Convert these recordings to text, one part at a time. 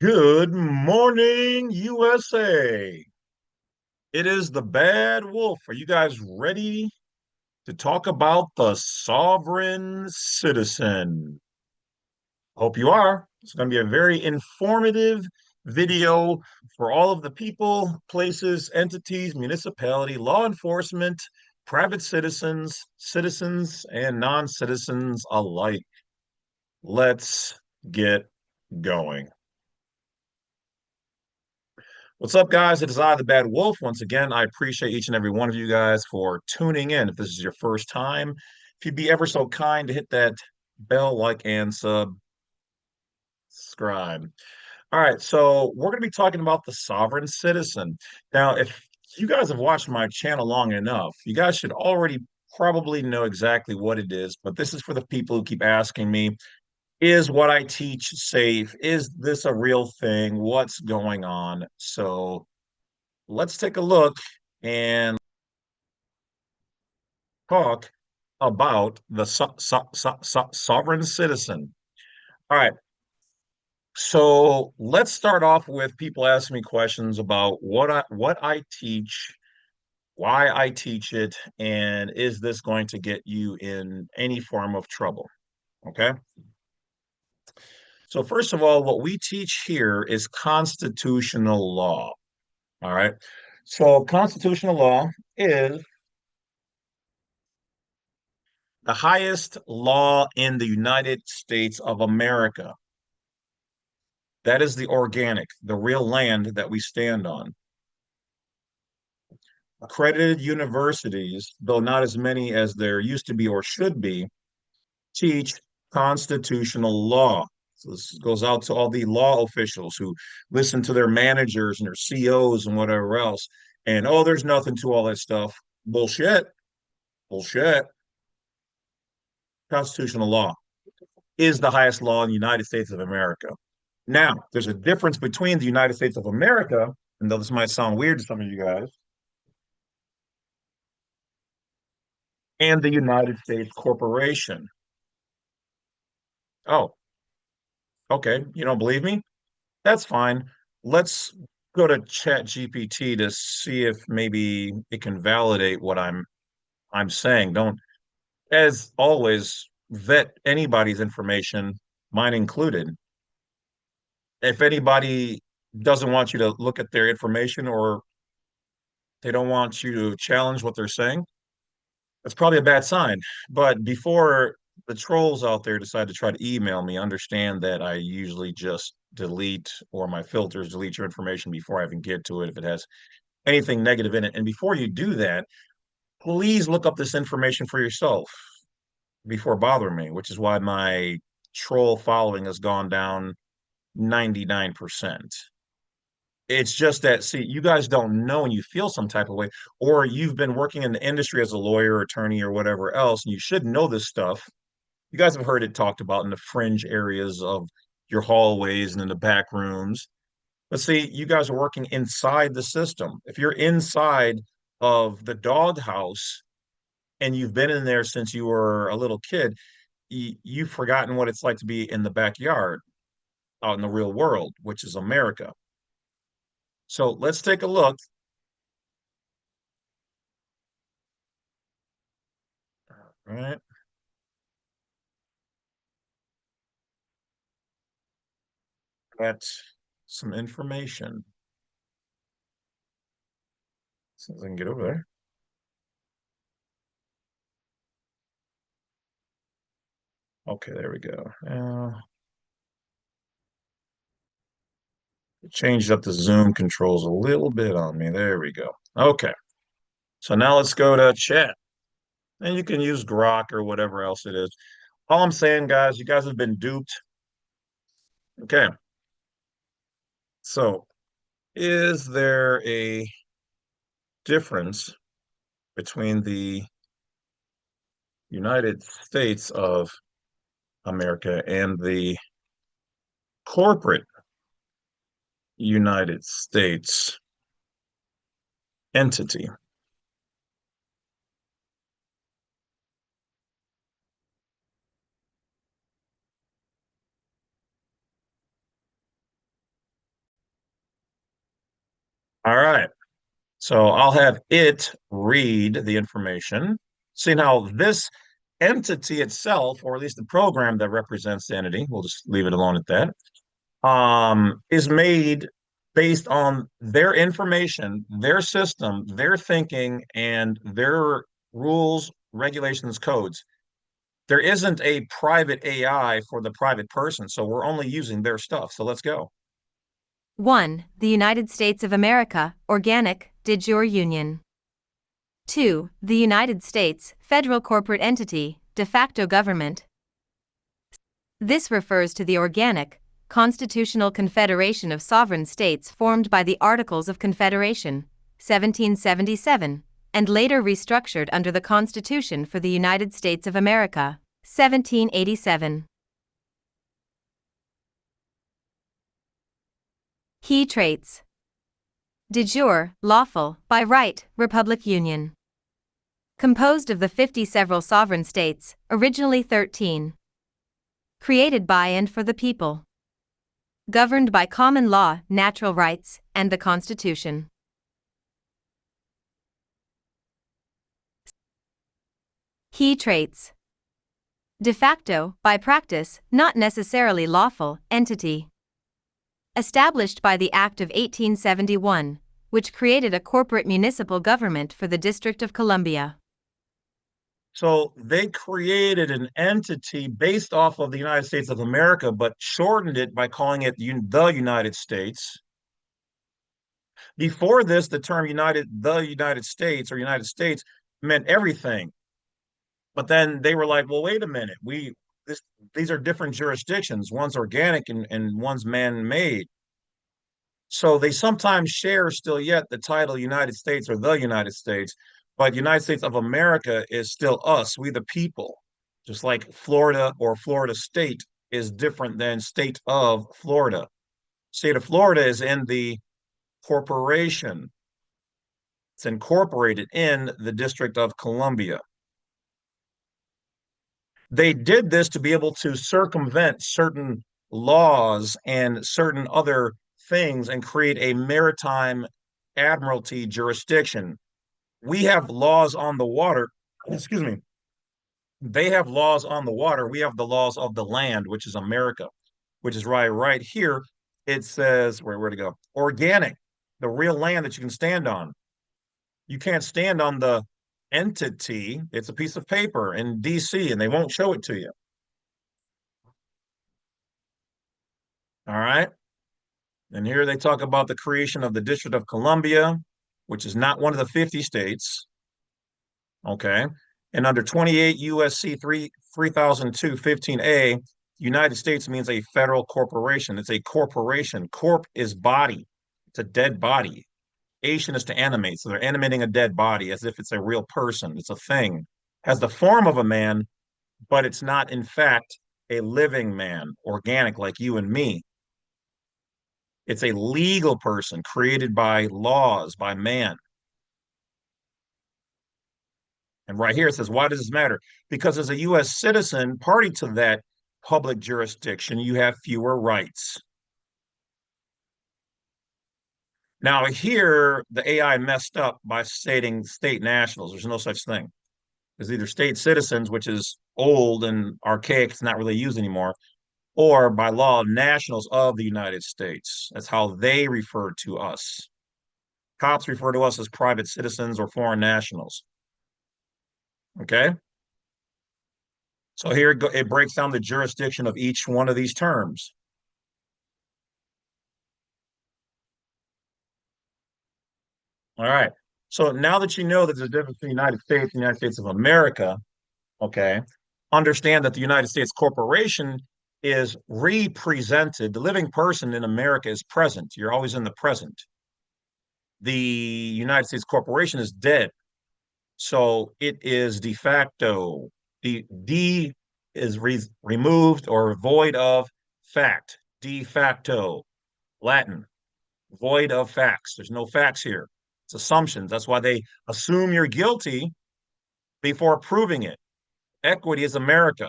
Good morning, USA. It is the Bad Wolf. Are you guys ready to talk about the sovereign citizen? Hope you are. It's going to be a very informative video for all of the people, places, entities, municipality, law enforcement, private citizens, and non-citizens alike. Let's get going. What's up, guys? It is I, the Bad Wolf. Once again, I appreciate each and every one of you guys for tuning in. If this is your first time, if you'd be ever so kind to hit that bell, like, and subscribe. All right, so we're going to be talking about the sovereign citizen. Now, if you guys have watched my channel long enough, you guys should already probably know exactly what it is, but this is for the people who keep asking me, is what I teach safe? Is this a real thing? What's going on? So let's take a look and talk about the sovereign citizen. All right. So let's start off with people asking me questions about what I teach, why I teach it, and is this going to get you in any form of trouble? Okay. So first of all, what we teach here is constitutional law. All right. So constitutional law is the highest law in the United States of America. That is the organic, the real land that we stand on. Accredited universities, though not as many as there used to be or should be, teach constitutional law. So this goes out to all the law officials who listen to their managers and their COs and whatever else. And oh, there's nothing to all that stuff. Bullshit. Bullshit. Constitutional law is the highest law in the United States of America. Now, there's a difference between the United States of America, and though this might sound weird to some of you guys, and the United States Corporation. Oh, okay. You don't believe me? That's fine. Let's go to Chat GPT to see if maybe it can validate what I'm saying. Don't, as always, vet anybody's information, mine included. If anybody doesn't want you to look at their information or they don't want you to challenge what they're saying, that's probably a bad sign. But before the trolls out there decide to try to email me, understand that I usually just delete, or my filters delete your information before I even get to it if it has anything negative in it. And before you do that, please look up this information for yourself before bothering me, which is why my troll following has gone down 99%. It's just that, see, you guys don't know and you feel some type of way, or you've been working in the industry as a lawyer, attorney, or whatever else, and you should know this stuff. You guys have heard it talked about in the fringe areas of your hallways and in the back rooms. But see, you guys are working inside the system. If you're inside of the doghouse and you've been in there since you were a little kid, you've forgotten what it's like to be in the backyard out in the real world, which is America. So let's take a look. All right. At some information. See if I can get over there. Okay, there we go. Changed up the zoom controls a little bit on me. There we go. Okay, so now let's go to chat. And you can use Grok or whatever else it is. All I'm saying, guys, you guys have been duped. Okay, so is there a difference between the United States of America and the corporate United States entity? All right. So I'll have it read the information. See now this entity itself, or at least the program that represents the entity, we'll just leave it alone at that, is made based on their information, their system, their thinking, and their rules, regulations, codes. There isn't a private AI for the private person, so we're only using their stuff. So let's go. 1. The United States of America, organic, de jure union. 2. The United States, federal corporate entity, de facto government. This refers to the organic, constitutional confederation of sovereign states formed by the Articles of Confederation, 1777, and later restructured under the Constitution for the United States of America, 1787. Key traits: de jure, lawful, by right, republic union. Composed of the 50 several sovereign states, originally 13. Created by and for the people. Governed by common law, natural rights, and the Constitution. Key traits: de facto, by practice, not necessarily lawful, entity. Established by the Act of 1871, which created a corporate municipal government for the District of Columbia. So they created an entity based off of the United States of America, but shortened it by calling it the United States. Before this, the term the United States or United States meant everything. But then they were like, well, wait a minute. These are different jurisdictions. One's organic and one's man-made. So they sometimes share still yet the title United States or the United States, but United States of America is still us, we the people. Just like Florida or Florida State is different than state of Florida. State of Florida is in the corporation. It's incorporated in the District of Columbia. They did this to be able to circumvent certain laws and certain other things and create a maritime admiralty jurisdiction. We have laws on the water. Excuse me. They have laws on the water. We have the laws of the land, which is America, which is right here. It says, where to go? Organic, the real land that you can stand on. You can't stand on the entity. It's a piece of paper in DC, and they won't show it to you. All right. And here they talk about the creation of the District of Columbia, which is not one of the 50 states. Okay. And under 28 U.S.C. 3002-15A, United States means a federal corporation. It's a corporation. Corp is body. It's a dead body. Ation is to animate. So they're animating a dead body as if it's a real person. It's a thing. Has the form of a man, but it's not, in fact, a living man, organic like you and me. It's a legal person created by laws, by man. And right here it says, why does this matter? Because as a U.S. citizen, party to that public jurisdiction, you have fewer rights. Now, here, the AI messed up by stating state nationals. There's no such thing. There's either state citizens, which is old and archaic, it's not really used anymore, or by law, nationals of the United States. That's how they refer to us. Cops refer to us as private citizens or foreign nationals. Okay? So here it breaks down the jurisdiction of each one of these terms. All right. So now that you know that there's a difference between the United States and the United States of America, okay, understand that the United States corporation is represented. The living person in America is present. You're always in the present. The United States corporation is dead. So it is de facto. The D is removed or void of fact. De facto. Latin. Void of facts. There's no facts here. It's assumptions. That's why they assume you're guilty before proving it. Equity is America.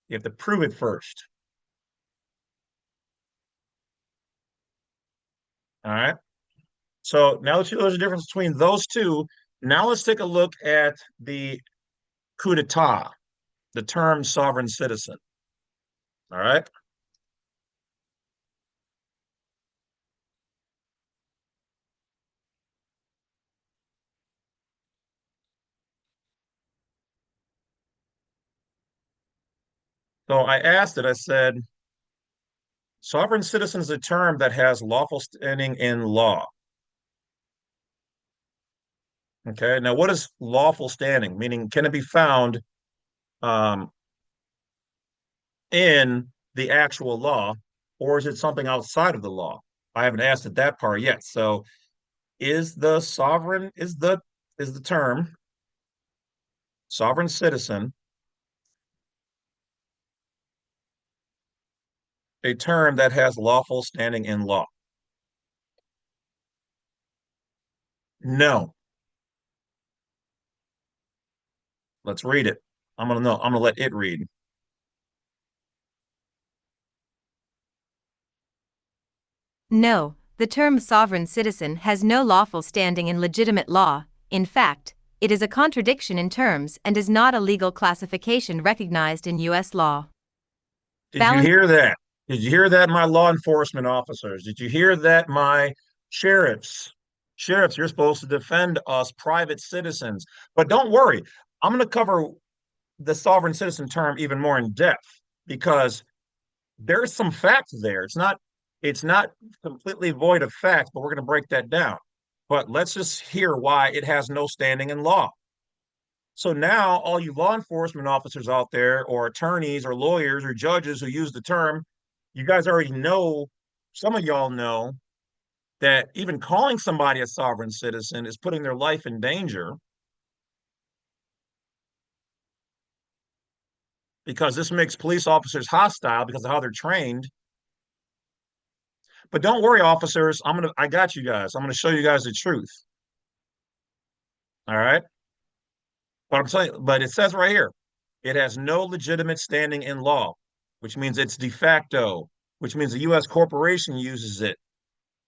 You have to prove it first. All right. So now that you know there's a difference between those two, now let's take a look at the coup d'etat, the term sovereign citizen. All right. So I asked it, I said, sovereign citizen is a term that has lawful standing in law. Okay. Now, what is lawful standing? Meaning, can it be found um, in the actual law, or is it something outside of the law? I haven't asked it that part yet. So, is the sovereign is the term sovereign citizen a term that has lawful standing in law? No. Let's read it. I'm gonna know. I'm gonna let it read. No, the term sovereign citizen has no lawful standing in legitimate law. In fact, it is a contradiction in terms and is not a legal classification recognized in U.S. law. Did you Balance. hear that? Did you hear that, my law enforcement officers? Did you hear that, my sheriffs? Sheriffs, you're supposed to defend us private citizens. But don't worry, I'm going to cover the sovereign citizen term even more in depth because there's some facts there. It's not completely void of facts, but we're going to break that down. But let's just hear why it has no standing in law. So now, all you law enforcement officers out there, or attorneys, or lawyers, or judges who use the term, you guys already know, some of y'all know, that even calling somebody a sovereign citizen is putting their life in danger because this makes police officers hostile because of how they're trained. But don't worry, officers, I got you guys. I'm gonna show you guys the truth. All right. But I'm telling you, but it says right here, it has no legitimate standing in law, which means it's de facto, which means the U.S. corporation uses it,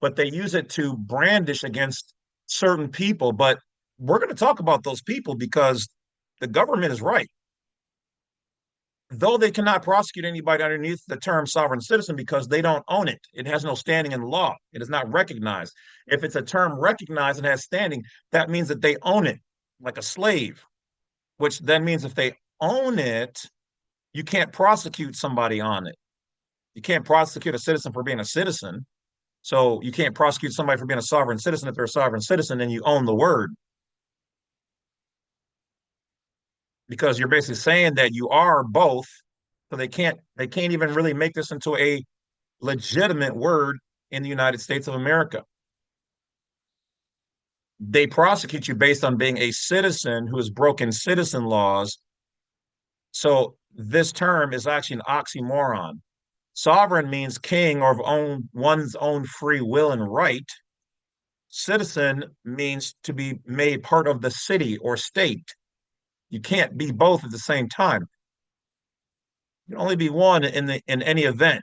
but they use it to brandish against certain people. But we're going to talk about those people because the government is right. Though they cannot prosecute anybody underneath the term sovereign citizen because they don't own it. It has no standing in law. It is not recognized. If it's a term recognized and has standing, that means that they own it like a slave, which then means if they own it, you can't prosecute somebody on it. You can't prosecute a citizen for being a citizen. So you can't prosecute somebody for being a sovereign citizen if they're a sovereign citizen and you own the word because you're basically saying that you are both. So they can't even really make this into a legitimate word in the United States of America. They prosecute you based on being a citizen who has broken citizen laws. So this term is actually an oxymoron. Sovereign means king or of one's own free will and right. Citizen means to be made part of the city or state. You can't be both at the same time. You can only be one in any event.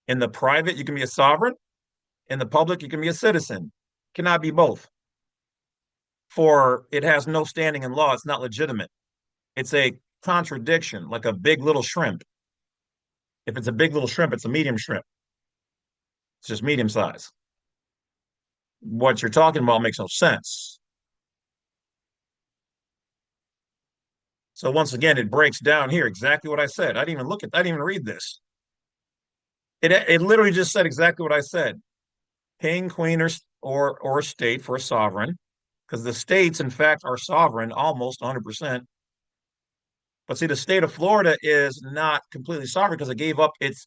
In the private, you can be a sovereign. In the public, you can be a citizen. Cannot be both. For it has no standing in law. It's not legitimate. It's a contradiction, like a big little shrimp. If it's a big little shrimp, it's a medium shrimp. It's just medium size. What you're talking about makes no sense. So once again, it breaks down here exactly what I said. I didn't even read this. It literally just said exactly what I said. King, queen, or state for a sovereign, because the states, in fact, are sovereign almost 100%. But see, the state of Florida is not completely sovereign because it gave up its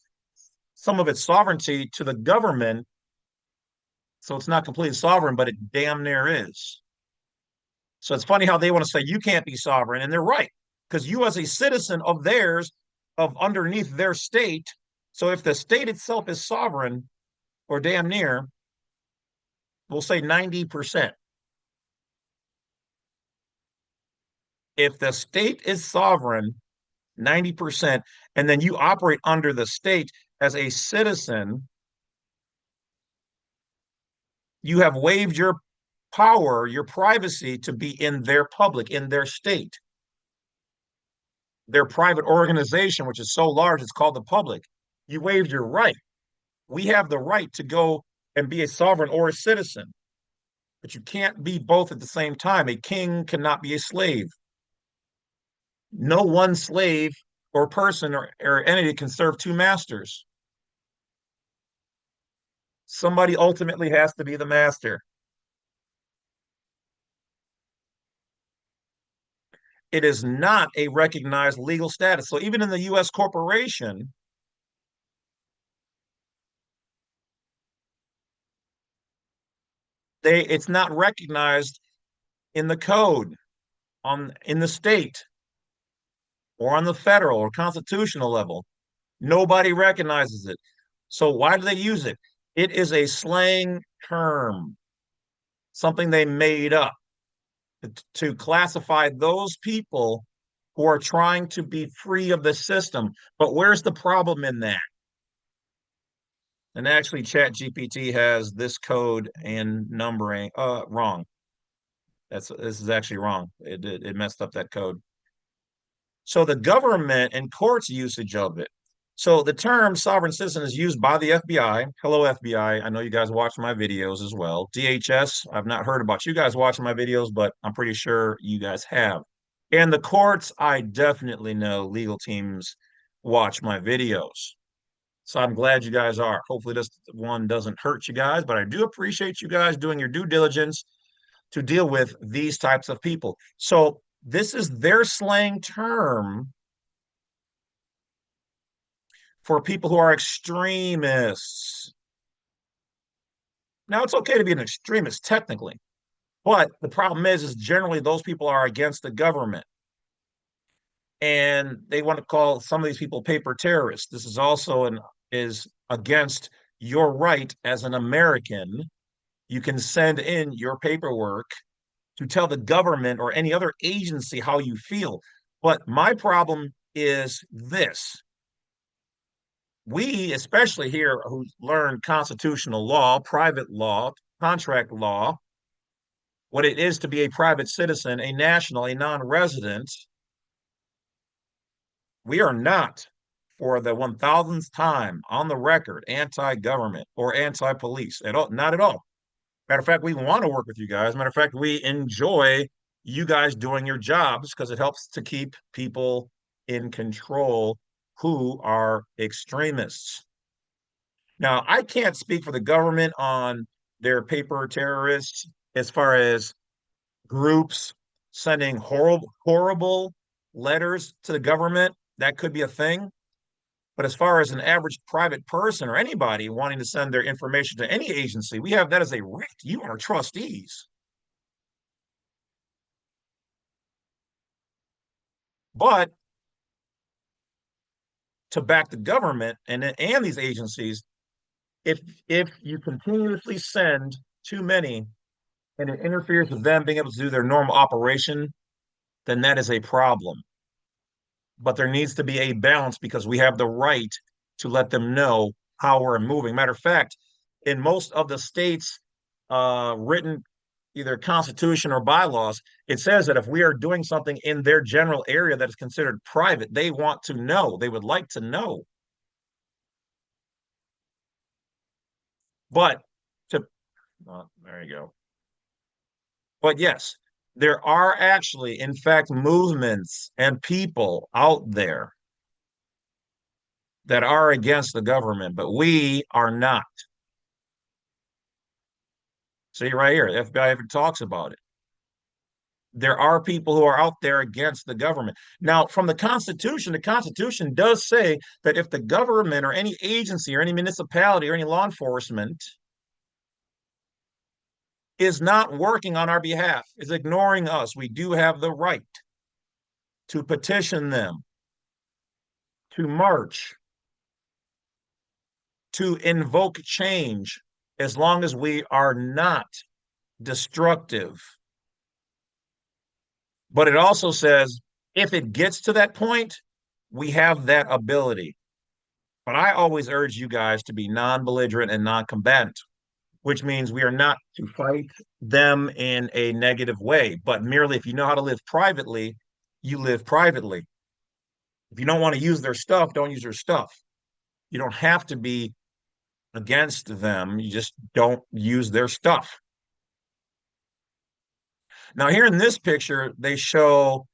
some of its sovereignty to the government. So it's not completely sovereign, but it damn near is. So it's funny how they want to say you can't be sovereign, and they're right because you, as a citizen of theirs, of underneath their state. So if the state itself is sovereign or damn near, we'll say 90%. If the state is sovereign, 90%, and then you operate under the state as a citizen, You have waived your power, your privacy to be in their public, in their state, their private organization, which is so large, it's called the public. You waived your right. We have the right to go and be a sovereign or a citizen, but you can't be both at the same time. A king cannot be a slave. No one slave or person or entity can serve two masters. Somebody ultimately has to be the master. It is not a recognized legal status. So even in the U.S. corporation, it's not recognized in the code in the state or on the federal or constitutional level. Nobody recognizes it. So why do they use it? It is a slang term, something they made up to classify those people who are trying to be free of the system. But where's the problem in that? And actually, ChatGPT has this code and numbering wrong. This is actually wrong. It messed up that code. So the government and courts usage of it. So the term sovereign citizen is used by the FBI. Hello, FBI. I know you guys watch my videos as well. DHS, I've not heard about you guys watching my videos, but I'm pretty sure you guys have. And the courts, I definitely know legal teams watch my videos. So I'm glad you guys are. Hopefully this one doesn't hurt you guys, but I do appreciate you guys doing your due diligence to deal with these types of people. So this is their slang term for people who are extremists. Now, it's okay to be an extremist technically, but the problem is generally those people are against the government. And they want to call some of these people paper terrorists. This is also is against your right as an American. You can send in your paperwork to tell the government or any other agency how you feel. But my problem is this. We, especially here who learn constitutional law, private law, contract law, what it is to be a private citizen, a national, a non-resident, we are not, for the 1000th time on the record, anti-government or anti-police at all. Not at all. Matter of fact, we want to work with you guys. Matter of fact, we enjoy you guys doing your jobs because it helps to keep people in control who are extremists. Now, I can't speak for the government on their paper terrorists as far as groups sending horrible letters to the government. That could be a thing. But as far as an average private person or anybody wanting to send their information to any agency, we have that as a right. You are trustees. But to back the government and these agencies, if you continuously send too many and it interferes with them being able to do their normal operation, then that is a problem. But there needs to be a balance because we have the right to let them know how we're moving. Matter of fact, in most of the states' written either constitution or bylaws, it says that if we are doing something in their general area that is considered private, they want to know. They would like to know. But there you go. But yes, there are actually, in fact, movements and people out there that are against the government, but we are not. See right here, the FBI even talks about it. There are people who are out there against the government. Now, from the Constitution does say that if the government or any agency or any municipality or any law enforcement is not working on our behalf, is ignoring us, we do have the right to petition them, to march, to invoke change, as long as we are not destructive. But it also says if it gets to that point, we have that ability. But I always urge you guys to be non-belligerent and non-combatant. which means we are not to fight them in a negative way, but merely if you know how to live privately, you live privately. If you don't want to use their stuff, don't use their stuff. You don't have to be against them. You just don't use their stuff. Now, here in this picture, they show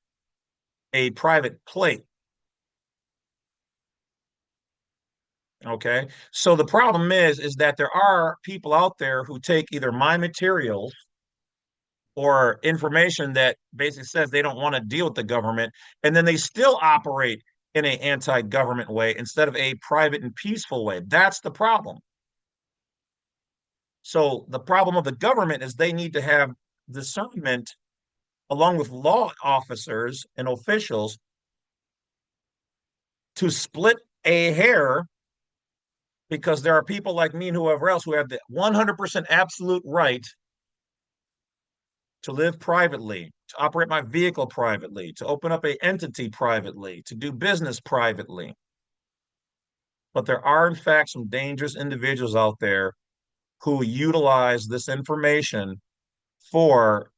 a private plate. Okay. So the problem is that there are people out there who take either my materials or information that basically says they don't want to deal with the government, and then they still operate in an anti-government way instead of a private and peaceful way. That's the problem. So the problem of the government is they need to have discernment along with law officers and officials to split a hair because there are people like me and whoever else who have the 100% absolute right to live privately, to operate my vehicle privately, to open up an entity privately, to do business privately. But there are, in fact, some dangerous individuals out there who utilize this information for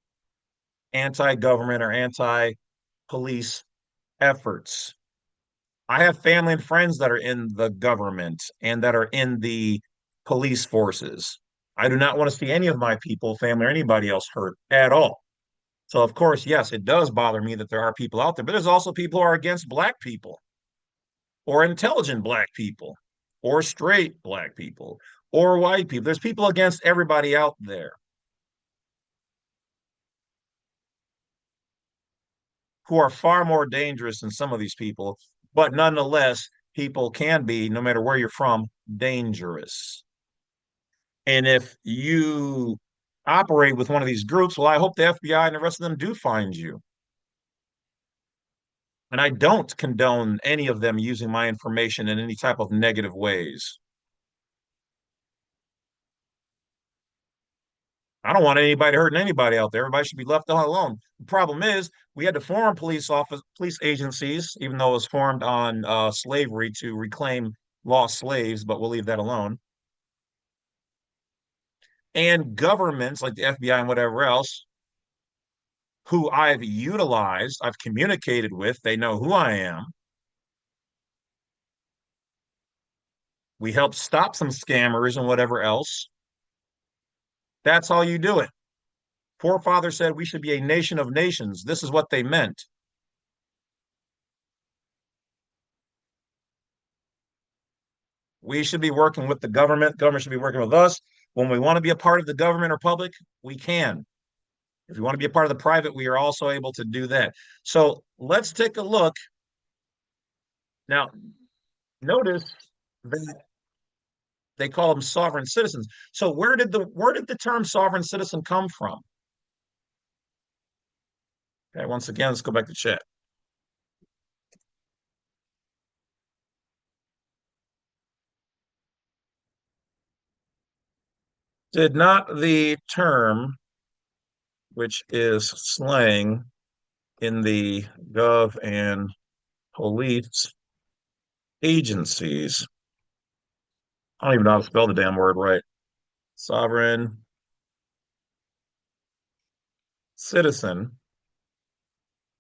anti-government or anti-police efforts. I have family and friends that are in the government and that are in the police forces. I do not want to see any of my people, family, or anybody else hurt at all. So, of course, yes, it does bother me that there are people out there, but there's also people who are against Black people or intelligent Black people or straight Black people or white people. There's people against everybody out there who are far more dangerous than some of these people, but nonetheless, people can be, no matter where you're from, dangerous. And if you operate with one of these groups, well, I hope the FBI and the rest of them do find you. And I don't condone any of them using my information in any type of negative ways. I don't want anybody hurting anybody out there. Everybody should be left alone. The problem is we had to form police agencies, even though it was formed on slavery to reclaim lost slaves, but we'll leave that alone. And governments like the FBI and whatever else, who I've utilized, I've communicated with, they know who I am. We help stop some scammers and whatever else. That's how you do it. Forefathers said we should be a nation of nations. This is what they meant. We should be working with the government. Government should be working with us. When we want to be a part of the government or public, we can. If we want to be a part of the private, we are also able to do that. So let's take a look. Now, notice that they call them sovereign citizens. So where did the term sovereign citizen come from? Okay, once again, let's go back to chat. Did not the term, which is slang in the gov and police agencies, I don't even know how to spell the damn word right. Sovereign citizen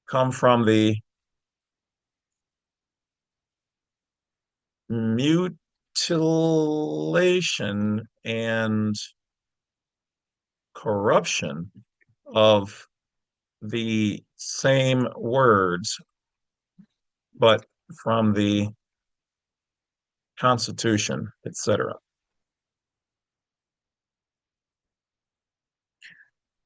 come from the mutilation and corruption of the same words, but from the Constitution, etc.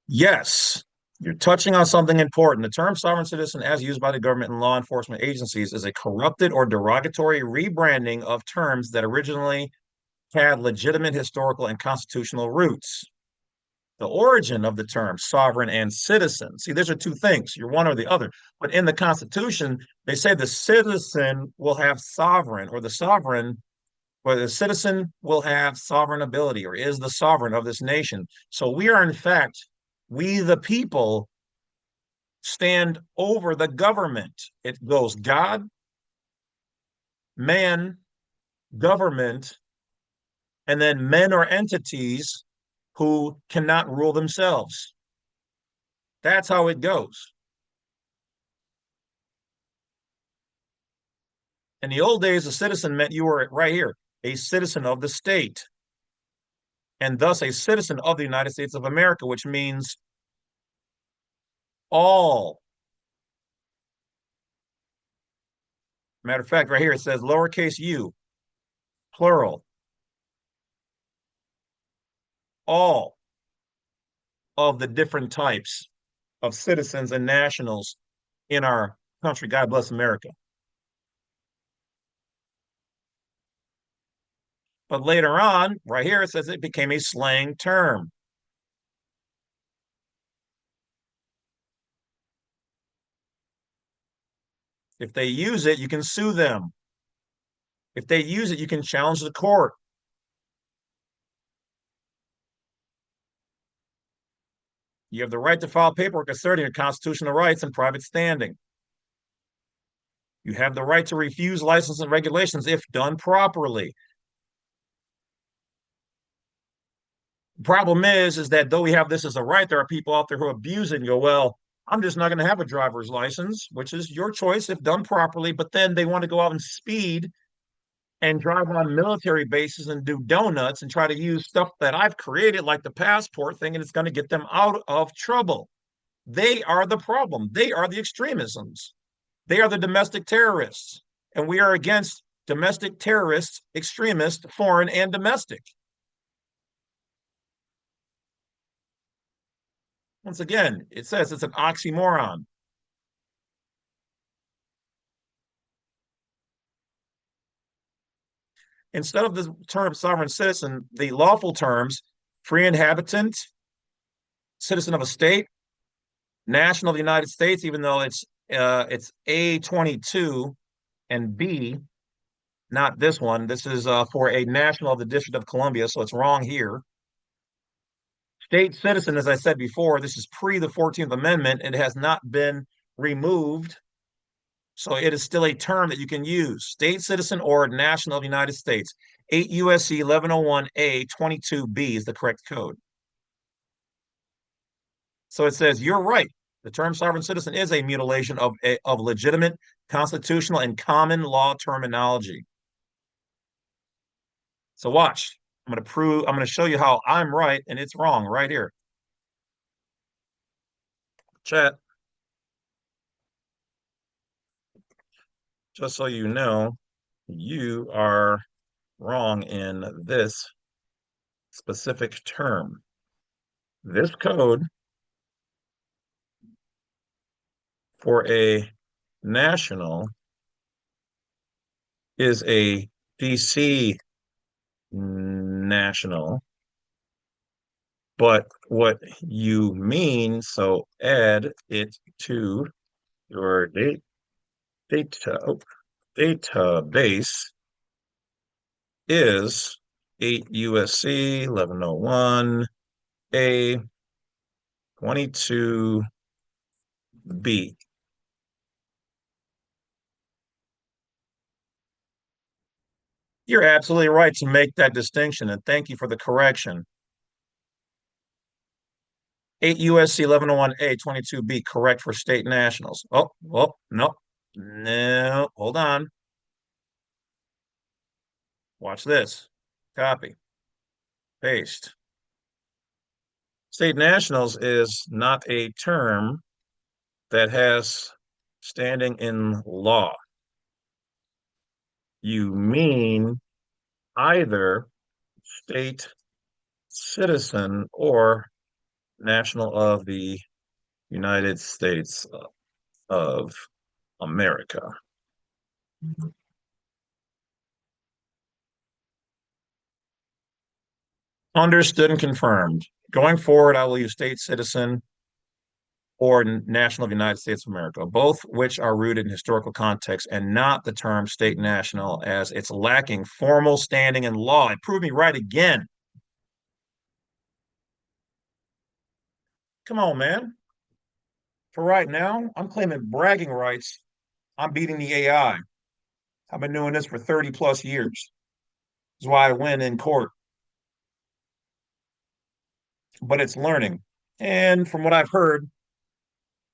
Yes, you're touching on something important. The term sovereign citizen, as used by the government and law enforcement agencies, is a corrupted or derogatory rebranding of terms that originally had legitimate historical and constitutional roots. The origin of the term sovereign and citizen. See, these are two things. You're one or the other. But in the Constitution, they say the citizen will have sovereign, or the sovereign, or the citizen will have sovereign ability, or is the sovereign of this nation. So we are, in fact, we the people stand over the government. It goes God, man, government, and then men or entities who cannot rule themselves. That's how it goes. In the old days, a citizen meant you were right here, a citizen of the state, and thus a citizen of the United States of America, which means all. Matter of fact, right here it says lowercase u, plural, all of the different types of citizens and nationals in our country. God bless America. But later on, right here, it says it became a slang term. If they use it, you can sue them. If they use it, you can challenge the court. You have the right to file paperwork asserting your constitutional rights and private standing. You have the right to refuse license and regulations if done properly. The problem is that though we have this as a right, there are people out there who abuse it and go, well, I'm just not going to have a driver's license, which is your choice if done properly. But then they want to go out and speed and drive on military bases and do donuts and try to use stuff that I've created, like the passport thing, and it's going to get them out of trouble. They are the problem. They are the extremisms. They are the domestic terrorists. And we are against domestic terrorists, extremists, foreign and domestic. Once again, it says it's an oxymoron. Instead of the term sovereign citizen, the lawful terms free inhabitant, citizen of a state, national of the United States, even though it's A22 and B, not this one. This is for a national of the District of Columbia, so it's wrong here. State citizen, as I said before, this is pre the 14th Amendment. It has not been removed. So it is still a term that you can use. State citizen or national of the United States. 8 U.S.C. 1101A 22B is the correct code. So it says, you're right. The term sovereign citizen is a mutilation of legitimate, constitutional, and common law terminology. So watch. I'm going to show you how I'm right and it's wrong right here. Chat. Just so you know, you are wrong in this specific term. This code for a national is a DC national, but what you mean, so add it to your database is 8 U.S.C. 1101 A 22B. You're absolutely right to make that distinction, and thank you for the correction. 8 U.S.C. 1101A 22B, correct for state nationals. Oh, no, no, hold on. Watch this. Copy, paste. State nationals is not a term that has standing in law. You mean either state citizen or national of the United States of America. Understood and confirmed. Going forward, I will use state citizen or national of the United States of America, both which are rooted in historical context and not the term state national, as it's lacking formal standing in law. It proved me right again. Come on, man. For right now, I'm claiming bragging rights. I'm beating the AI. I've been doing this for 30 plus years. That's why I win in court. but it's learning. And from what I've heard,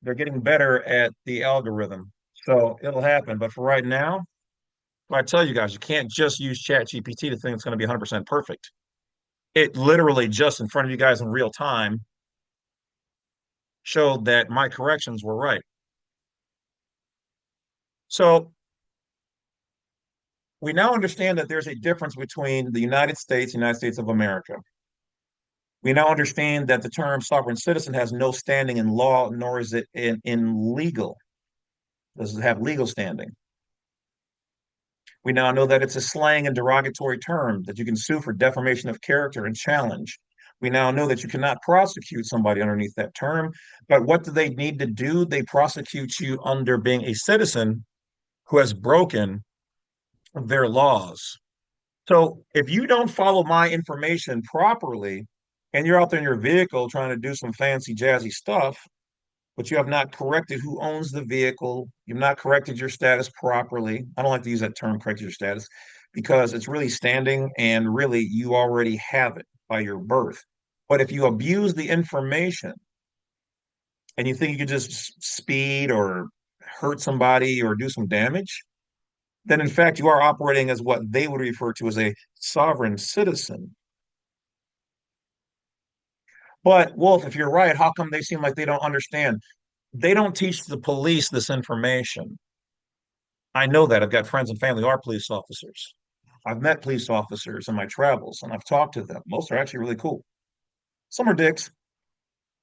they're getting better at the algorithm. So it'll happen. But for right now, I tell you guys, you can't just use Chat GPT to think it's going to be 100% perfect. It literally just in front of you guys in real time showed that my corrections were right. So we now understand that there's a difference between the United States of America. We now understand that the term sovereign citizen has no standing in law, nor is it in legal. Does it have legal standing? We now know that it's a slang and derogatory term that you can sue for defamation of character and challenge. We now know that you cannot prosecute somebody underneath that term. But what do they need to do? They prosecute you under being a citizen who has broken their laws. So if you don't follow my information properly and you're out there in your vehicle trying to do some fancy jazzy stuff, but you have not corrected who owns the vehicle, you've not corrected your status properly. I don't like to use that term, correct your status, because it's really standing and really you already have it by your birth. But if you abuse the information and you think you could just speed or hurt somebody or do some damage, then in fact you are operating as what they would refer to as a sovereign citizen. But Wolf, if you're right, how come they seem like they don't understand? They don't teach the police this information. I know that. I've got friends and family who are police officers. I've met police officers in my travels and I've talked to them. Most are actually really cool. Some are dicks.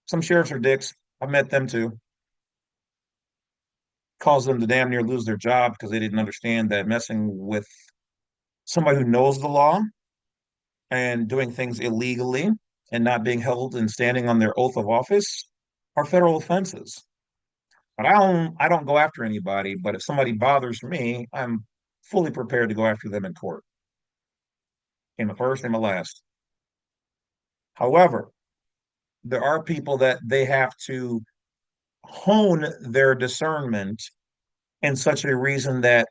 Some sheriffs are dicks. I've met them too. Caused them to damn near lose their job because they didn't understand that messing with somebody who knows the law and doing things illegally and not being held and standing on their oath of office are federal offenses. But I don't go after anybody, but if somebody bothers me, I'm fully prepared to go after them in court. Came a first, came a last. However, there are people that they have to hone their discernment in such a reason that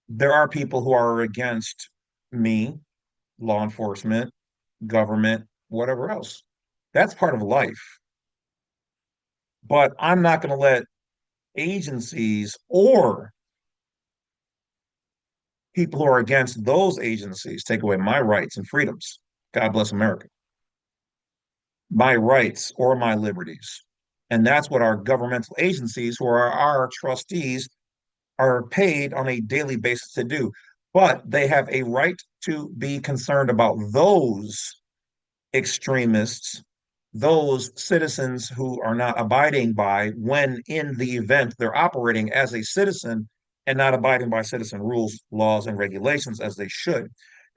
there are people who are against me, law enforcement, government, whatever else. That's part of life. But I'm not going to let agencies or people who are against those agencies take away my rights and freedoms. God bless America. My rights or my liberties. And that's what our governmental agencies, who are our trustees, are paid on a daily basis to do. But they have a right to be concerned about those extremists, those citizens who are not abiding by when, in the event, they're operating as a citizen and not abiding by citizen rules, laws, and regulations as they should.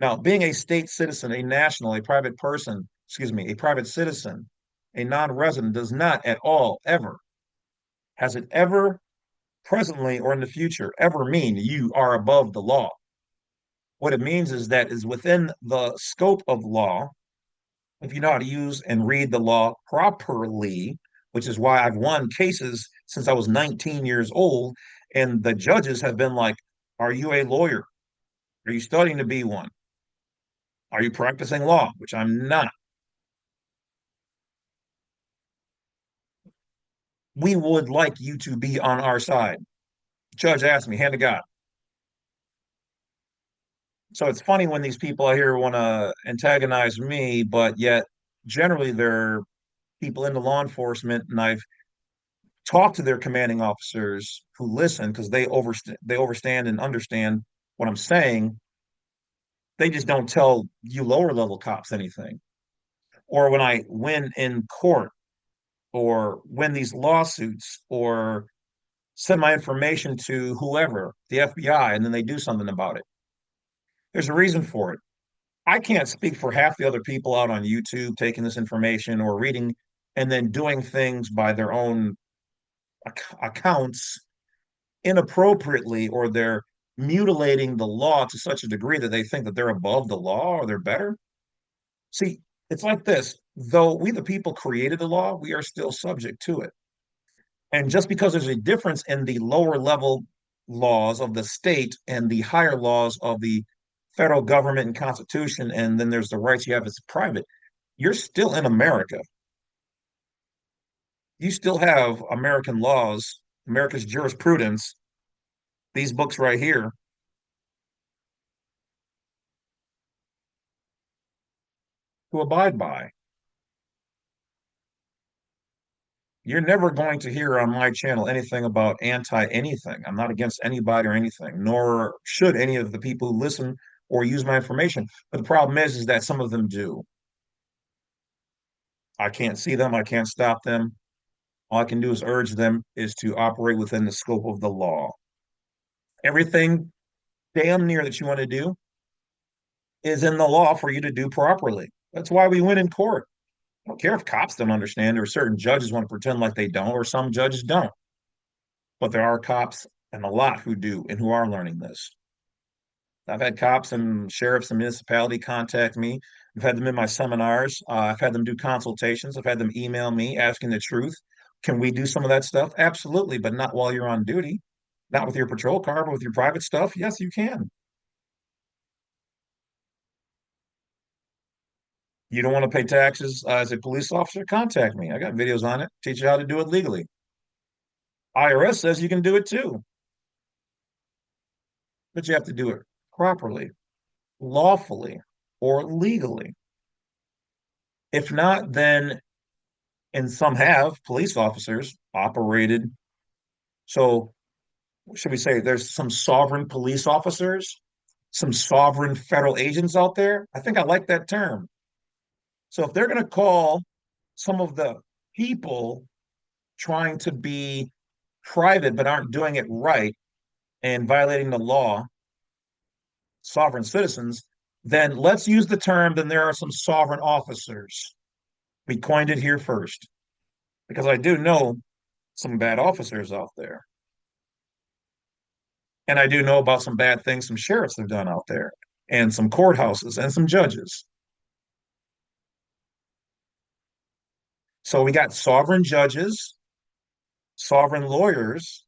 Now, being a state citizen, a national, a private person, excuse me, a private citizen, a non-resident does not at all ever, has it ever presently or in the future ever mean you are above the law. What it means is that is within the scope of law, if you know how to use and read the law properly, which is why I've won cases since I was 19 years old. And the judges have been like, are you a lawyer? Are you studying to be one? Are you practicing law? Which I'm not. We would like you to be on our side. Judge asked me, hand to God. So it's funny when these people out here want to antagonize me, but yet generally they're people into law enforcement, and I've talked to their commanding officers who listen because they overstand and understand what I'm saying. They just don't tell you lower level cops anything. Or when I win in court or win these lawsuits or send my information to whoever, the FBI, and then they do something about it. There's a reason for it. I can't speak for half the other people out on YouTube taking this information or reading and then doing things by their own accounts inappropriately, or they're mutilating the law to such a degree that they think that they're above the law or they're better. See, it's like this. Though we, the people, created the law, we are still subject to it. And just because there's a difference in the lower level laws of the state and the higher laws of the federal government and constitution, and then there's the rights you have as private, you're still in America. You still have American laws, America's jurisprudence, these books right here to abide by. You're never going to hear on my channel anything about anti anything. I'm not against anybody or anything, nor should any of the people who listen or use my information. But the problem is that some of them do. I can't see them. I can't stop them. All I can do is urge them is to operate within the scope of the law. Everything damn near that you want to do is in the law for you to do properly. That's why we win in court. I don't care if cops don't understand or certain judges want to pretend like they don't, or some judges don't. But there are cops and a lot who do and who are learning this. I've had cops and sheriffs and municipality contact me. I've had them in my seminars. I've had them do consultations. I've had them email me asking the truth. Can we do some of that stuff? Absolutely, but not while you're on duty. Not with your patrol car, but with your private stuff. Yes, you can. You don't want to pay taxes as a police officer? Contact me. I got videos on it. Teach you how to do it legally. IRS says you can do it too, but you have to do it properly, lawfully, or legally. If not, then, and some have, police officers operated. So, should we say there's some sovereign police officers, some sovereign federal agents out there? I think I like that term. So, if they're going to call some of the people trying to be private but aren't doing it right and violating the law, sovereign citizens, then let's use the term, then there are some sovereign officers. We coined it here first because I do know some bad officers out there. And I do know about some bad things some sheriffs have done out there, and some courthouses and some judges. So we got sovereign judges, sovereign lawyers,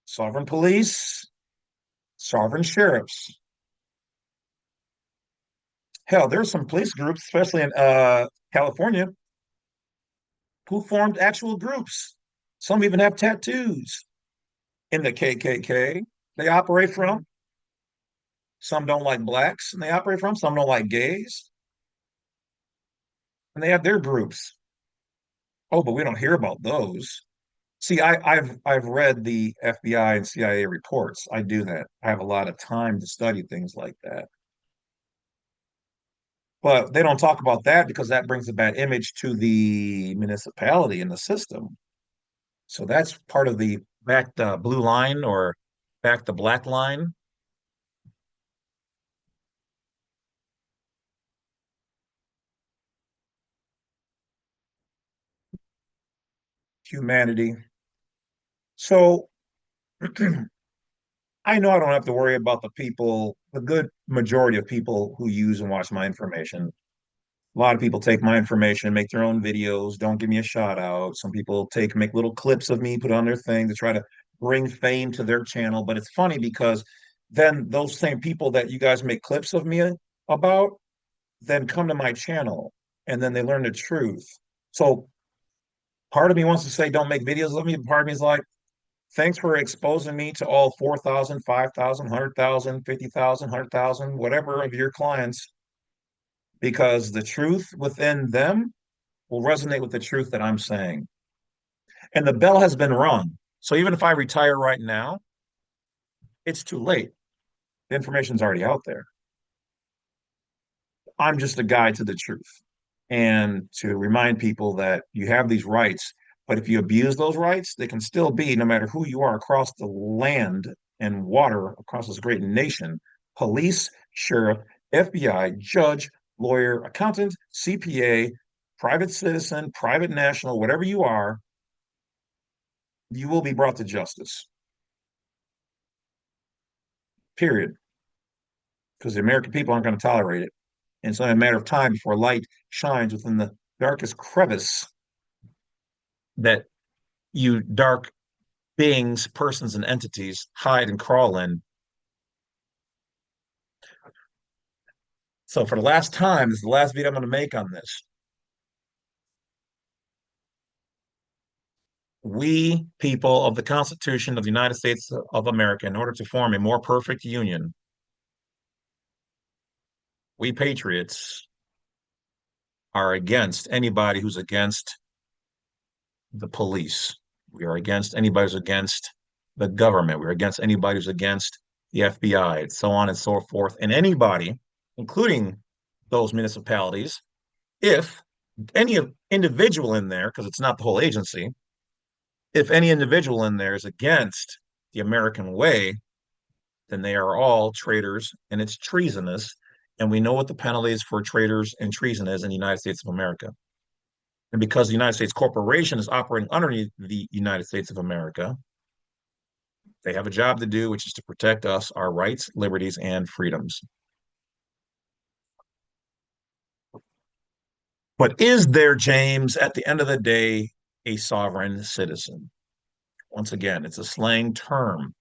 sovereign police, sovereign sheriffs. Hell, there's some police groups, especially in California, who formed actual groups. Some even have tattoos in the KKK. They operate from. Some don't like blacks, and they operate from. Some don't like gays, and they have their groups. Oh, but we don't hear about those. See, I've read the FBI and CIA reports. I do that. I have a lot of time to study things like that. But they don't talk about that because that brings a bad image to the municipality and the system. So that's part of the back the blue line or back the black line. Humanity. So I know I don't have to worry about the people, the good majority of people who use and watch my information. A lot of people take my information, make their own videos, don't give me a shout out. Some people make little clips of me, put on their thing to try to bring fame to their channel. But it's funny because then those same people that you guys make clips of me about then come to my channel and then they learn the truth. So part of me wants to say don't make videos of me, but part of me is like, thanks for exposing me to all 4,000, 5,000, 100,000, 50,000, 100,000, whatever of your clients, because the truth within them will resonate with the truth that I'm saying. And the bell has been rung. So even if I retire right now, it's too late. The information's already out there. I'm just a guide to the truth and to remind people that you have these rights, but if you abuse those rights, they can still be, no matter who you are across the land and water, across this great nation, police, sheriff, FBI, judge, lawyer, accountant, CPA, private citizen, private national, whatever you are, you will be brought to justice. Period. Because the American people aren't going to tolerate it. And it's only a matter of time before light shines within the darkest crevice that you dark beings, persons, and entities hide and crawl in. So for the last time, this is the last video I'm going to make on this. We people of the Constitution of the United States of America, in order to form a more perfect union, we patriots are against anybody who's against the police. We are against anybody who's against the government. We're against anybody who's against the FBI, and so on and so forth. And anybody, including those municipalities, if any individual in there, because it's not the whole agency, if any individual in there is against the American way, then they are all traitors and it's treasonous. And we know what the penalties for traitors and treason is in the United States of America. And because the United States corporation is operating underneath the United States of America, they have a job to do, which is to protect us, our rights, liberties, and freedoms. But is there, James, at the end of the day, a sovereign citizen? Once again, it's a slang term.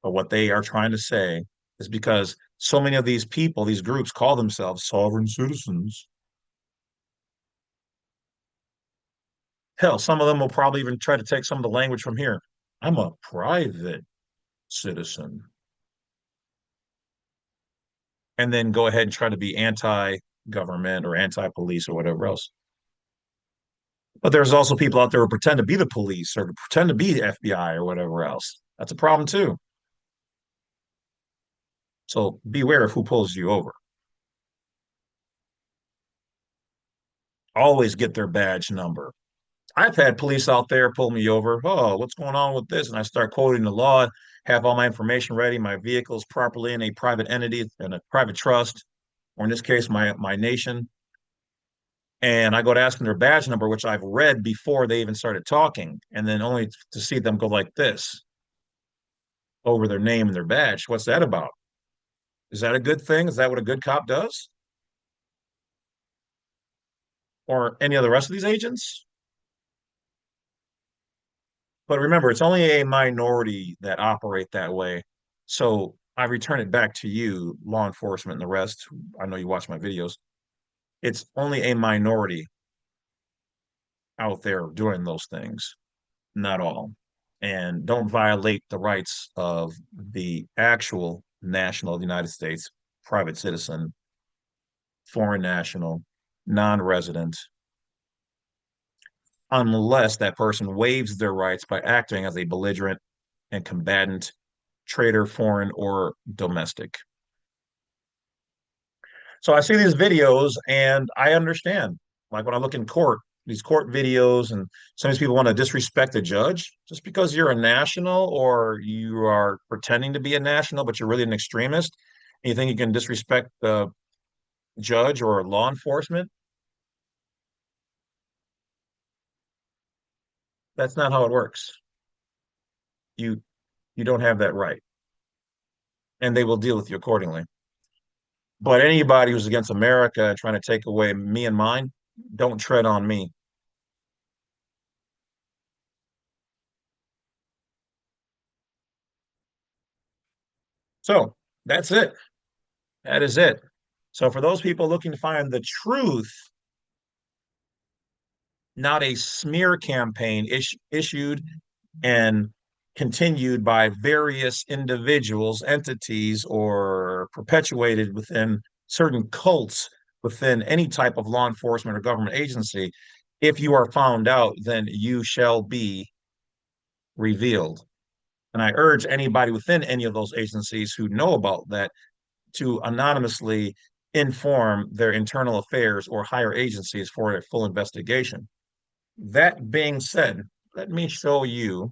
But what they are trying to say is because so many of these people, these groups call themselves sovereign citizens. Hell, some of them will probably even try to take some of the language from here. I'm a private citizen. And then go ahead and try to be anti-government or anti-police or whatever else. But there's also people out there who pretend to be the police or pretend to be the FBI or whatever else. That's a problem too. So beware of who pulls you over. Always get their badge number. I've had police out there pull me over. Oh, what's going on with this? And I start quoting the law, have all my information ready, my vehicle's properly in a private entity and a private trust, or in this case, my nation. And I go to ask them their badge number, which I've read before they even started talking, and then only to see them go like this over their name and their badge. What's that about? Is that a good thing? Is that what a good cop does? Or any of the rest of these agents? But remember, it's only a minority that operate that way. So I return it back to you, law enforcement and the rest. I know you watch my videos. It's only a minority out there doing those things, not all. And don't violate the rights of the actual national of the United States, private citizen, foreign national, non-resident, unless that person waives their rights by acting as a belligerent and combatant, traitor, foreign, or domestic. So I see these videos and I understand. Like when I look in court, these court videos, and some of these people want to disrespect the judge just because you're a national or you are pretending to be a national, but you're really an extremist. And you think you can disrespect the judge or law enforcement? That's not how it works. You you don't have that right, and they will deal with you accordingly. But anybody who's against America and trying to take away me and mine, don't tread on me. So that's it. That is it. So for those people looking to find the truth, not a smear campaign issued and continued by various individuals, entities, or perpetuated within certain cults within any type of law enforcement or government agency, if you are found out, then you shall be revealed. And I urge anybody within any of those agencies who know about that to anonymously inform their internal affairs or higher agencies for a full investigation. That being said, let me show you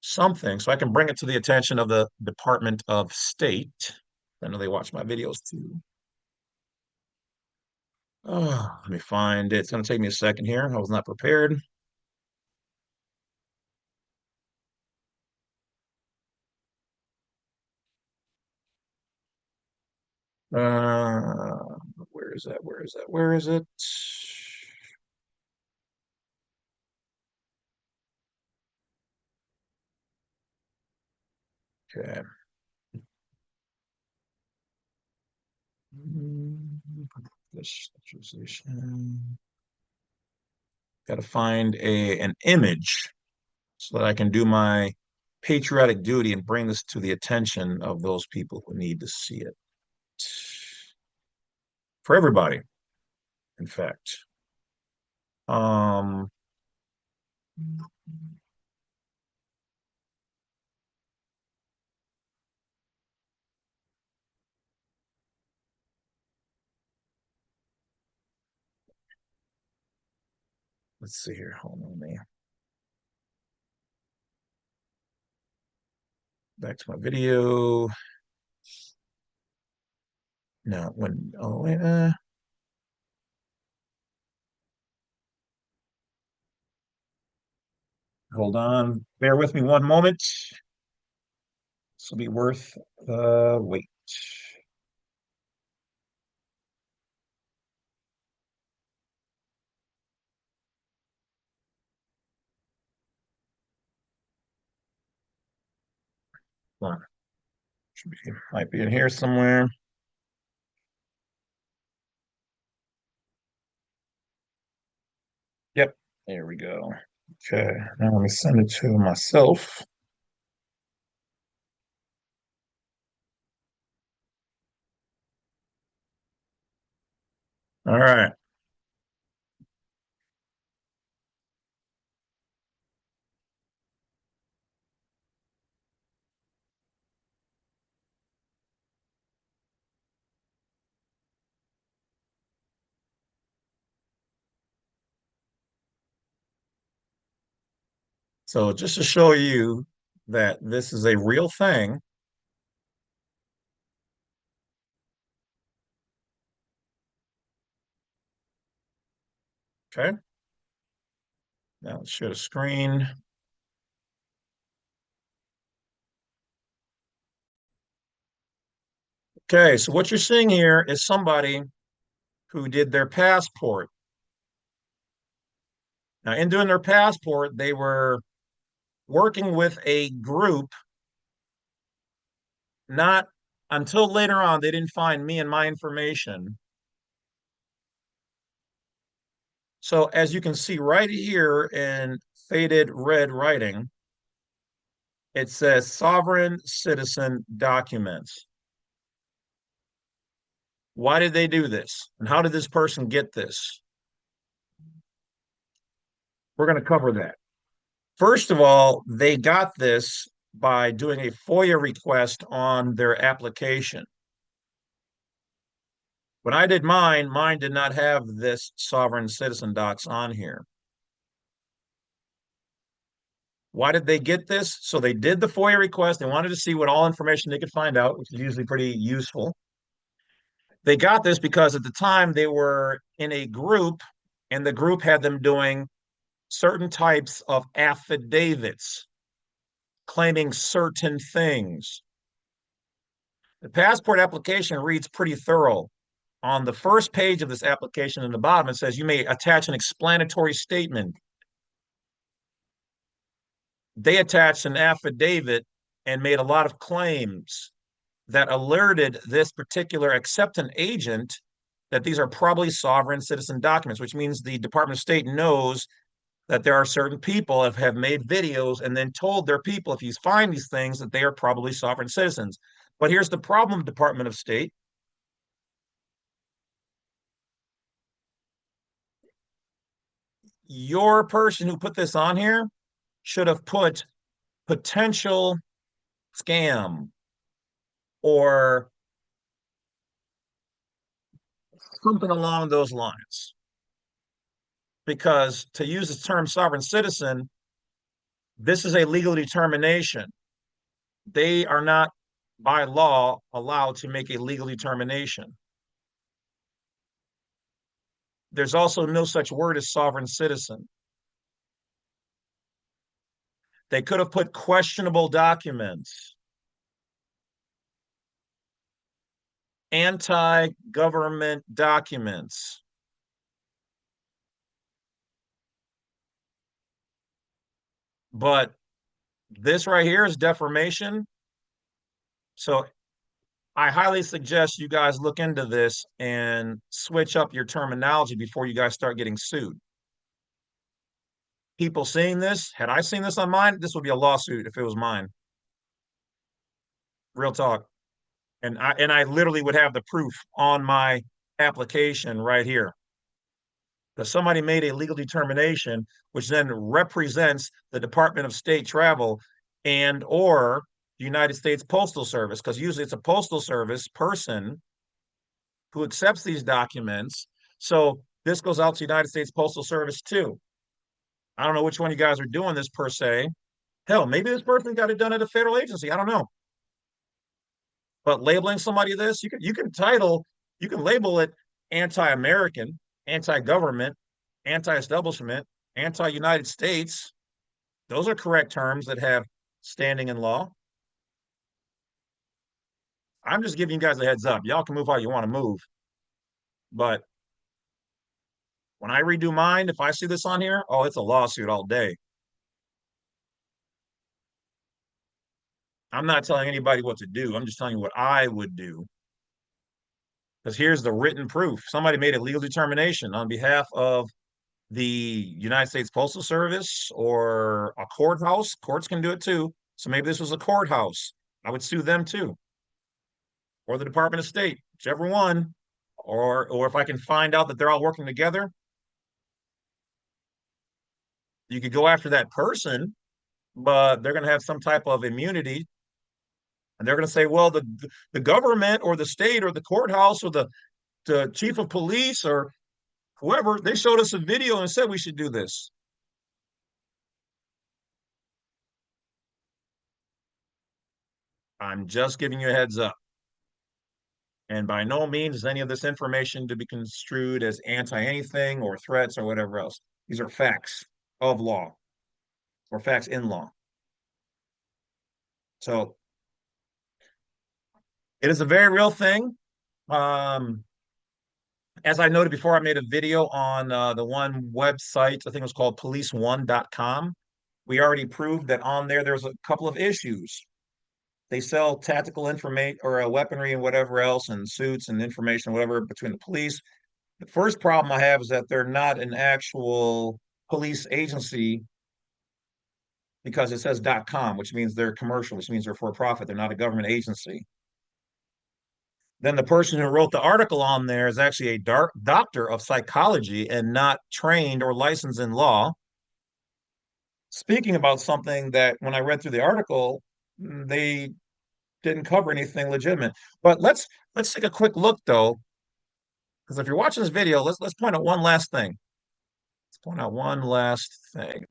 something so I can bring it to the attention of the Department of State. I know they watch my videos too. Oh, let me find it. It's going to take me a second here. I was not prepared. Uh, where is that? Where is that? Where is it? Okay. This translation. Got to find an image so that I can do my patriotic duty and bring this to the attention of those people who need to see it. For everybody, in fact. Um, let's see here. Hold on, me. Back to my video. No, when oh wait, hold on. Bear with me one moment. This will be worth the wait. Hold on. Should be, might be in here somewhere. Yep, there we go. Okay, now let me send it to myself. All right. So just to show you that this is a real thing, okay? Now let's share the screen. Okay, so what you're seeing here is somebody who did their passport. Now, in doing their passport, they were working with a group. Not until later on, they didn't find me and my information. So as you can see right here in faded red writing, it says sovereign citizen documents. Why did they do this? And how did this person get this? We're going to cover that. First of all, they got this by doing a FOIA request on their application. When I did mine did not have this sovereign citizen docs on here. Why did they get this? So they did the FOIA request. They wanted to see what all information they could find out, which is usually pretty useful. They got this because at the time they were in a group, and the group had them doing certain types of affidavits claiming certain things. The passport application reads pretty thorough. On the first page of this application in the bottom, it says you may attach an explanatory statement. They attached an affidavit and made a lot of claims that alerted this particular acceptant agent that these are probably sovereign citizen documents, which means the Department of State knows that there are certain people that have made videos and then told their people, if you find these things, that they are probably sovereign citizens. But here's the problem, Department of State. Your person who put this on here should have put potential scam or something along those lines. Because to use the term sovereign citizen, this is a legal determination. They are not, by law, allowed to make a legal determination. There's also no such word as sovereign citizen. They could have put questionable documents, anti-government documents. But this right here is defamation. So I highly suggest you guys look into this and switch up your terminology before you guys start getting sued. people seeing this, had I seen this on mine, this would be a lawsuit if it was mine. Real talk. And I literally would have the proof on my application right here. That somebody made a legal determination, which then represents the Department of State Travel and or the United States Postal Service, because usually it's a postal service person who accepts these documents. So this goes out to the United States Postal Service too. I don't know which one you guys are doing this per se. Hell, maybe this person got it done at a federal agency. I don't know. But labeling somebody this, you can label it anti-American, anti-government, anti-establishment, anti-United States. Those are correct terms that have standing in law. I'm just giving you guys a heads up. Y'all can move how you want to move. But when I redo mine, if I see this on here, oh, it's a lawsuit all day. I'm not telling anybody what to do. I'm just telling you what I would do. Because here's the written proof. Somebody made a legal determination on behalf of the United States Postal Service or a courthouse. Courts can do it too. So maybe this was a courthouse. I would sue them too, or the Department of State, whichever one. Or if I can find out that they're all working together, you could go after that person, but they're going to have some type of immunity, and they're going to say, well, the government or the state or the courthouse or the chief of police or whoever, they showed us a video and said we should do this. I'm just giving you a heads up. And by no means is any of this information to be construed as anti anything or threats or whatever else. These are facts of law or facts in law. So it is a very real thing. Um, as I noted before, I made a video on the one website, I think it was called police1.com. We already proved that on there, there's a couple of issues. They sell tactical information or weaponry and whatever else, and suits and information, whatever, between the police. The first problem I have is that they're not an actual police agency because it says .com, which means they're commercial, which means they're for profit. They're not a government agency. Then the person who wrote the article on there is actually a doctor of psychology and not trained or licensed in law. Speaking about something that when I read through the article, they didn't cover anything legitimate. But let's take a quick look though, because if you're watching this video, let's point out one last thing. Let's point out one last thing.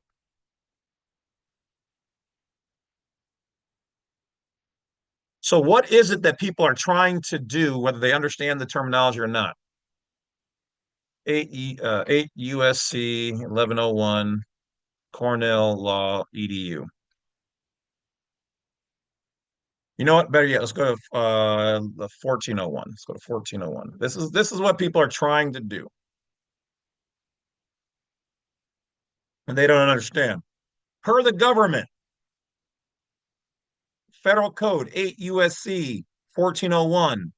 So what is it that people are trying to do, whether they understand the terminology or not? 8 U.S.C. 1101 Cornell Law EDU. You know what? Better yet, let's go to the 1401. Let's go to 1401. This is what people are trying to do, and they don't understand. Per the government, Federal Code 8 U.S.C. 1401,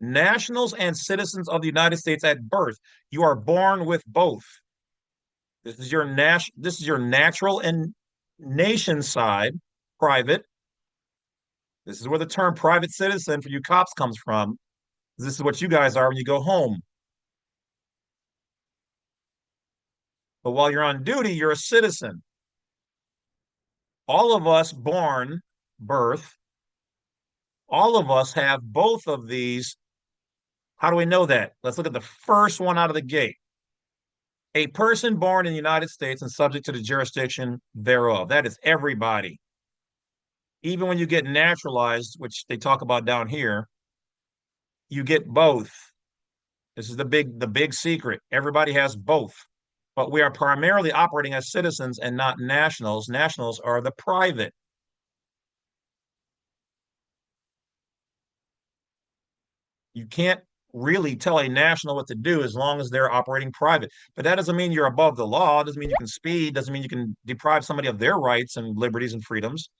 nationals and citizens of the United States at birth, you are born with both. This is your natural and nation side, private. This is where the term private citizen for you cops comes from. This is what you guys are when you go home. But while you're on duty, you're a citizen. All of us born, birth, all of us have both of these. How do we know that? Let's look at the first one out of the gate. A person born in the United States and subject to the jurisdiction thereof. That is everybody. Even when you get naturalized, which they talk about down here, you get both. This is the big secret. Everybody has both. But we are primarily operating as citizens and not nationals. Nationals are the private. You can't really tell a national what to do as long as they're operating private. But that doesn't mean you're above the law. It doesn't mean you can speed. Doesn't mean you can deprive somebody of their rights and liberties and freedoms.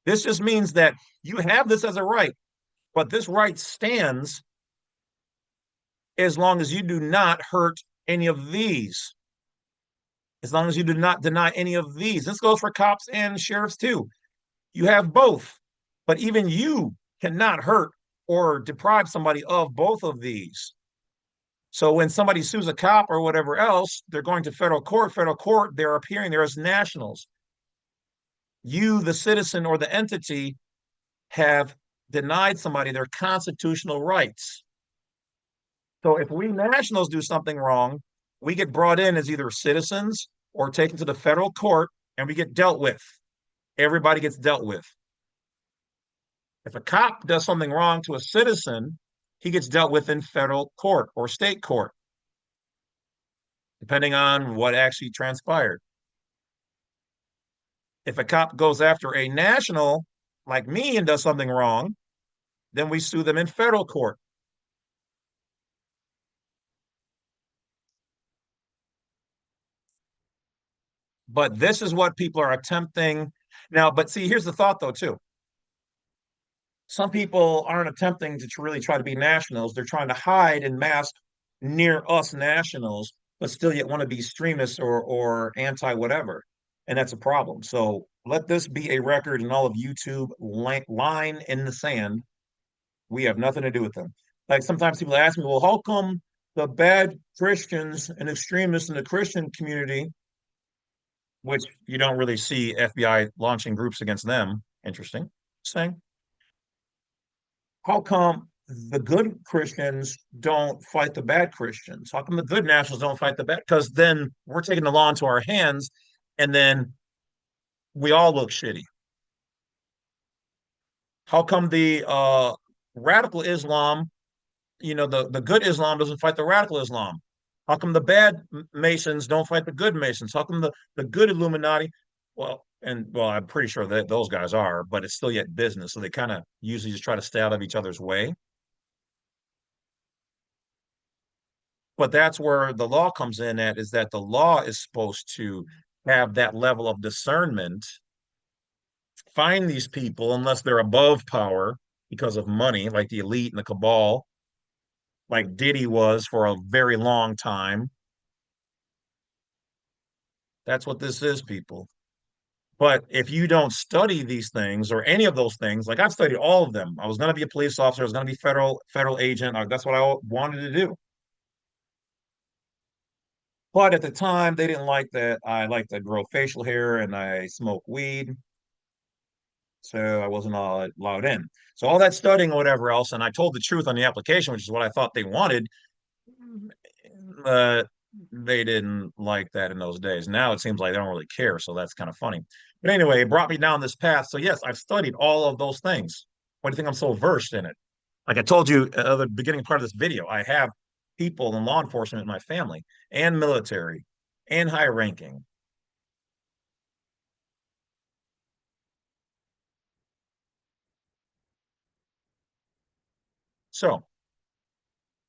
This just means that you have this as a right, but this right stands as long as you do not hurt any of these. as long as you do not deny any of these. This goes for cops and sheriffs too. You have both, but even you cannot hurt or deprive somebody of both of these. So when somebody sues a cop or whatever else, they're going to federal court. Federal court, they're appearing there as nationals. You, the citizen or the entity, have denied somebody their constitutional rights. So if we nationals do something wrong, we get brought in as either citizens or taken to the federal court and we get dealt with. Everybody gets dealt with. If a cop does something wrong to a citizen, he gets dealt with in federal court or state court, depending on what actually transpired. If a cop goes after a national like me and does something wrong, then we sue them in federal court. But this is what people are attempting now. But see, here's the thought, though, too. Some people aren't attempting to really try to be nationals. They're trying to hide and mask near us nationals, but still yet want to be extremists or anti whatever. And that's a problem. So let this be a record in all of YouTube line in the sand. We have nothing to do with them. Like sometimes people ask me, well, how come the bad Christians and extremists in the Christian community, which you don't really see FBI launching groups against them, interesting, saying, how come the good Christians don't fight the bad Christians? How come the good nationals don't fight the bad? Because then we're taking the law into our hands and then we all look shitty. How come the radical Islam, the good Islam doesn't fight the radical Islam? How come the bad Masons don't fight the good Masons? How come the good Illuminati? Well, I'm pretty sure that those guys are, but it's still yet business. So they kind of usually just try to stay out of each other's way. But that's where the law comes in at, is that the law is supposed to have that level of discernment, find these people unless they're above power because of money, like the elite and the cabal, like Diddy was for a very long time. That's what this is, people. But if you don't study these things or any of those things, like I've studied all of them. I was going to be a police officer. I was going to be federal agent. That's what I wanted to do. But at the time, they didn't like that I like to grow facial hair and I smoke weed. So I wasn't allowed in. So all that studying or whatever else, and I told the truth on the application, which is what I thought they wanted. Uh, they didn't like that in those days. Now it seems like they don't really care, so that's kind of funny. But anyway, it brought me down this path. So yes, I've studied all of those things. Why do you think I'm so versed in it? Like I told you at the beginning part of this video, I have people in law enforcement in my family and military and high ranking. So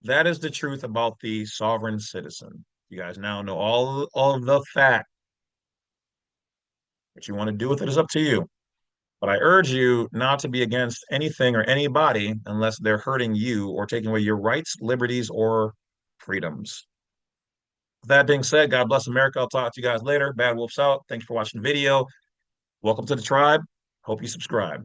that is the truth about the sovereign citizen. You guys now know all of the facts. What you want to do with it is up to you. But I urge you not to be against anything or anybody unless they're hurting you or taking away your rights, liberties, or freedoms. With that being said, God bless America. I'll talk to you guys later. Bad Wolf's out. Thanks for watching the video. Welcome to the tribe. Hope you subscribe.